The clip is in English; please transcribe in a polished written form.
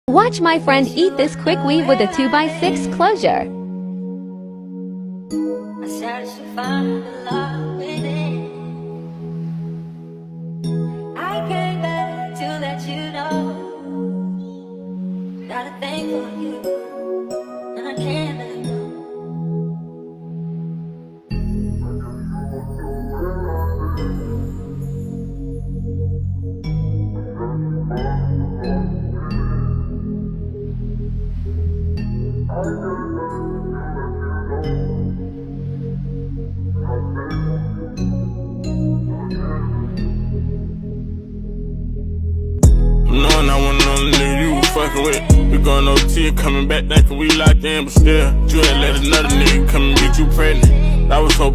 Watch my friend eat this quick weave with a 2x6 closure. I searched to find the love within. I came back to let you know got a thing for you, and I can't let go. Knowing I wasn't on the nigga you was fucking with. We going OT, coming back thinking we locked in, but still, you ain't let another nigga come and get you pregnant. I was hoping